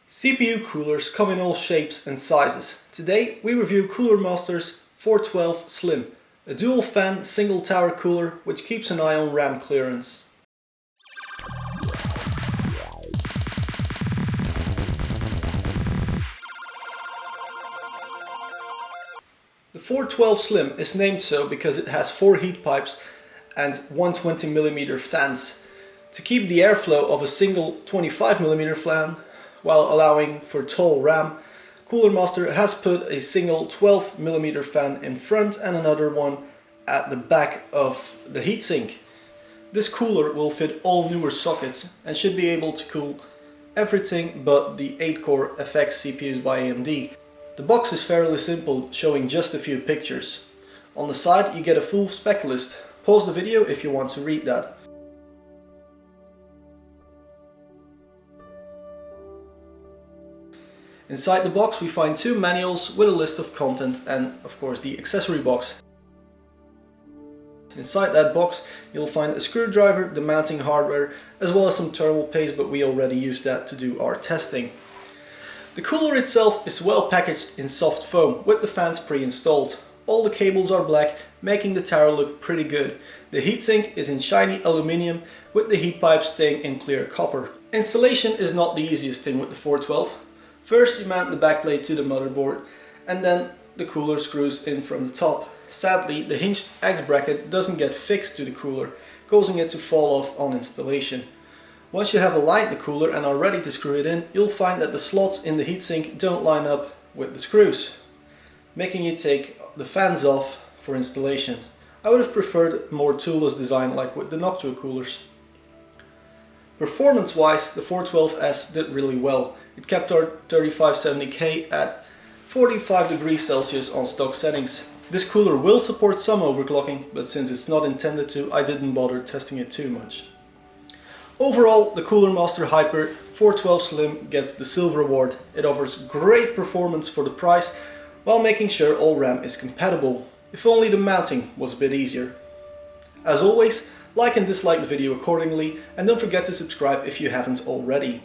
CPU coolers come in all shapes and sizes. Today we review Cooler Master's 412 Slim, a dual fan single tower cooler which keeps an eye on RAM clearance. The 412 Slim is named so because it has 4 heat pipes and 120mm fans to keep the airflow of a single 25mm fan. While allowing for tall RAM, Cooler Master has put a single 12mm fan in front and another one at the back of the heatsink. This cooler will fit all newer sockets and should be able to cool everything but the 8-core FX CPUs by AMD. The box is fairly simple, showing just a few pictures. On the side you get a full spec list. Pause the video if you want to read that. Inside the box we find 2 manuals with a list of content and of course the accessory box. Inside that box you'll find a screwdriver, the mounting hardware, as well as some thermal paste, but we already used that to do our testing. The cooler itself is well packaged in soft foam with the fans pre-installed. All the cables are black, making the tower look pretty good. The heatsink is in shiny aluminium with the heat pipes staying in clear copper. Installation is not the easiest thing with the 412. First you mount the backplate to the motherboard and then the cooler screws in from the top. Sadly, the hinged X bracket doesn't get fixed to the cooler, causing it to fall off on installation. Once you have aligned the cooler and are ready to screw it in, you'll find that the slots in the heatsink don't line up with the screws, making you take the fans off for installation. I would have preferred a more toolless design like with the Noctua coolers. Performance-wise, the 412S did really well. It kept our 3570K at 45 degrees Celsius on stock settings. This cooler will support some overclocking, but since it's not intended to, I didn't bother testing it too much. Overall, the Cooler Master Hyper 412 Slim gets the Silver Award. It offers great performance for the price, while making sure all RAM is compatible. If only the mounting was a bit easier. As always, like and dislike the video accordingly, and don't forget to subscribe if you haven't already.